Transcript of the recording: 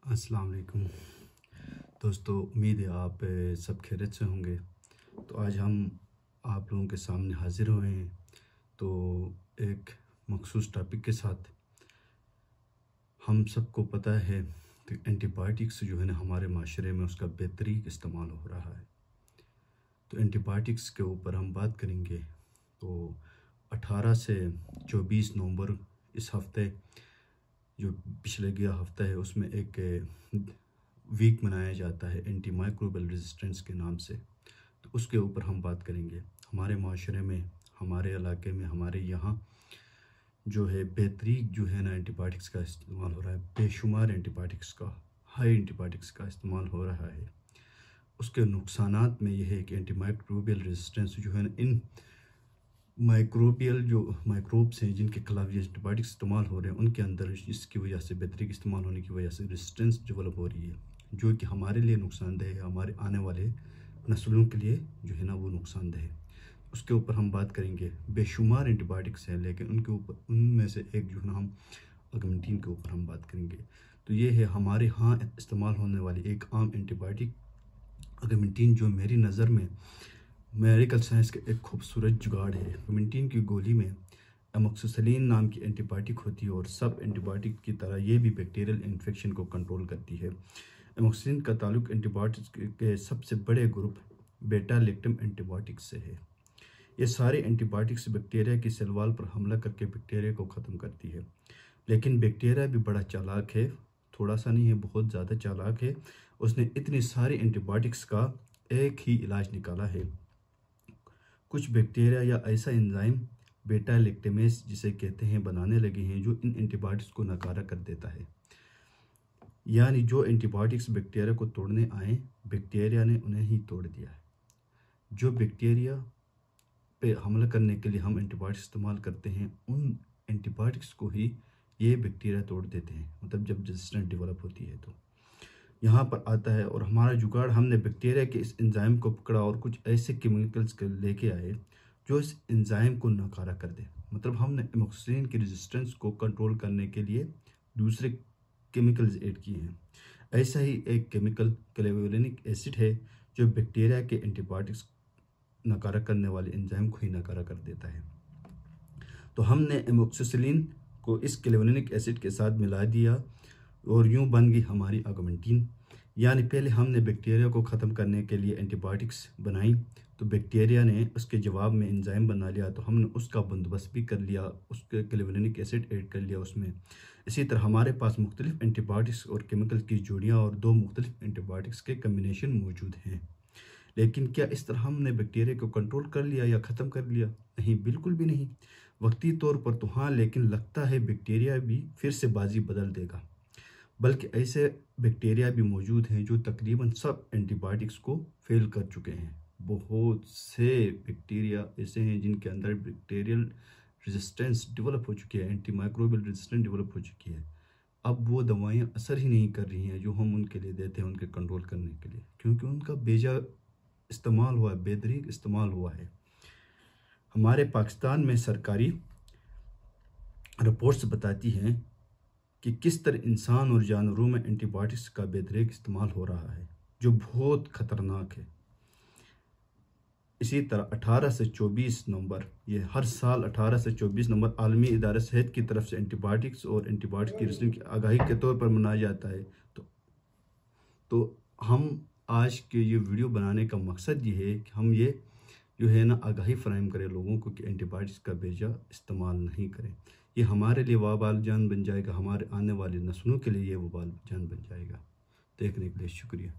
अस्सलाम वालेकुम दोस्तों, उम्मीद है आप सब खैरियत से होंगे। तो आज हम आप लोगों के सामने हाज़िर हुए हैं तो एक मखसूस टॉपिक के साथ। हम सबको पता है कि एंटीबायोटिक्स जो है ना, हमारे माशरे में उसका बेहतरीन इस्तेमाल हो रहा है। तो एंटीबायोटिक्स के ऊपर हम बात करेंगे। तो 18 से 24 नवंबर इस हफ़्ते, जो पिछले गया हफ्ता है, उसमें एक वीक मनाया जाता है एंटी माइक्रोबियल रेजिस्टेंस के नाम से। तो उसके ऊपर हम बात करेंगे। हमारे माशरे में, हमारे इलाके में, हमारे यहाँ जो है बेहतरीन जो है ना एंटीबायोटिक्स का इस्तेमाल हो रहा है। बेशुमार एंटीबायोटिक्स का, हाई एंटीबायोटिक्स का इस्तेमाल हो रहा है। उसके नुकसानात में यह है कि एंटी माइक्रोबियल रेजिस्टेंस जो है ना, इन माइक्रोबियल जो माइक्रोब्स हैं जिनके खिलाफ ये एंटीबायोटिक्स इस्तेमाल हो रहे हैं, उनके अंदर इसकी वजह से बेहतरीन इस्तेमाल होने की वजह से रेजिस्टेंस डेवलप हो रही है, जो कि हमारे लिए नुकसानदेह है, हमारे आने वाले नस्लों के लिए जो है ना वो नुकसानदेह है। उसके ऊपर हम बात करेंगे। बेशुमार एंटीबायोटिक्स हैं, लेकिन उनके ऊपर, उनमें से एक जो है ना, हम ऑगमेंटिन के ऊपर हम बात करेंगे। तो ये है हमारे यहाँ इस्तेमाल होने वाली एक आम एंटीबायोटिक ऑगमेंटिन, जो मेरी नज़र में मेडिकल साइंस का एक खूबसूरत जुगाड़ है। ऑगमेंटिन की गोली में एमोक्सिसिलिन नाम की एंटीबायोटिक होती है और सब एंटीबायोटिक की तरह ये भी बैक्टीरियल इन्फेक्शन को कंट्रोल करती है। एमोक्सिसिलिन का ताल्लुक एंटीबायोटिक्स के सबसे बड़े ग्रुप बेटा लैक्टम एंटीबायोटिक्स से है। ये सारे एंटीबायोटिक्स बैक्टीरिया की सेल वॉल पर हमला करके बैक्टीरिया को ख़त्म करती है। लेकिन बैक्टीरिया भी बड़ा चालाक है, थोड़ा सा नहीं है, बहुत ज़्यादा चालाक है। उसने इतने सारे एंटीबायोटिक्स का एक ही इलाज निकाला है। कुछ बैक्टीरिया या ऐसा एंजाइम बेटा लैक्टेमेस जिसे कहते हैं बनाने लगे हैं, जो इन एंटीबायोटिक्स को नकारा कर देता है। यानी जो एंटीबायोटिक्स बैक्टीरिया को तोड़ने आए, बैक्टीरिया ने उन्हें ही तोड़ दिया है। जो बैक्टीरिया पे हमला करने के लिए हम एंटीबायोटिक्स इस्तेमाल करते हैं, उन एंटीबायोटिक्स को ही ये बैक्टीरिया तोड़ देते हैं। मतलब जब रेजिस्टेंस डेवलप होती है तो यहाँ पर आता है। और हमारा जुगाड़, हमने बैक्टीरिया के इस एंजाइम को पकड़ा और कुछ ऐसे केमिकल्स लेके आए जो इस एंजाइम को नकारा कर दे। मतलब हमने एमोक्सिसिलिन की रेजिस्टेंस को कंट्रोल करने के लिए दूसरे केमिकल्स ऐड किए हैं। ऐसा ही एक केमिकल क्लेवुलिनिक एसिड है, जो बैक्टीरिया के एंटीबायोटिक्स नकारा करने वाले एंजाइम को ही नकारा कर देता है। तो हमने एमोक्सिसिलिन को इस क्लेवुलिनिक एसिड के साथ मिला दिया और यूं बन गई हमारी ऑगमेंटिन। यानी पहले हमने बैक्टीरिया को ख़त्म करने के लिए एंटीबायोटिक्स बनाई, तो बैक्टीरिया ने उसके जवाब में एंजाइम बना लिया, तो हमने उसका बंदोबस्त भी कर लिया, उसके क्लेवुलिनिक एसिड ऐड कर लिया उसमें। इसी तरह हमारे पास मुख्तलिफ एंटीबायोटिक्स और केमिकल की जोड़ियाँ और दो मुख्तलिफ एंटीबायोटिक्स के कम्बिनेशन मौजूद हैं। लेकिन क्या इस तरह हमने बैक्टीरिया को कंट्रोल कर लिया या ख़त्म कर लिया? नहीं, बिल्कुल भी नहीं। वक्ती तौर पर तो हाँ, लेकिन लगता है बैक्टीरिया भी फिर से बाजी बदल देगा। बल्कि ऐसे बैक्टीरिया भी मौजूद हैं जो तकरीबन सब एंटीबायोटिक्स को फेल कर चुके हैं। बहुत से बैक्टीरिया ऐसे हैं जिनके अंदर बैक्टीरियल रेजिस्टेंस डेवलप हो चुकी है, एंटी माइक्रोबियल रेजिस्टेंस डेवलप हो चुकी है। अब वो दवाइयाँ असर ही नहीं कर रही हैं जो हम उनके लिए देते हैं उनके कंट्रोल करने के लिए, क्योंकि उनका बेजा इस्तेमाल हुआ है, बेदरीक इस्तेमाल हुआ है। हमारे पाकिस्तान में सरकारी रिपोर्ट्स बताती हैं कि किस तरह इंसान और जानवरों में एंटीबायोटिक्स का बेदरीक इस्तेमाल हो रहा है, जो बहुत ख़तरनाक है। इसी तरह 18 से 24 नवंबर, ये हर साल 18 से 24 नवंबर आलमी इदारा सेहत की तरफ से एंटीबायोटिक्स और एंटीबायोटिक की रेजिस्टेंस की आगाही के तौर पर मनाया जाता है। तो हम आज के ये वीडियो बनाने का मकसद ये है कि हम ये जो है ना आगाही फराहम करें लोगों को कि एंटीबायोटिक्स का बेजा इस्तेमाल नहीं करें। ये हमारे लिए वबाल जान बन जाएगा, हमारे आने वाली नस्लों के लिए ये वबाल जान बन जाएगा। देखने के लिए शुक्रिया।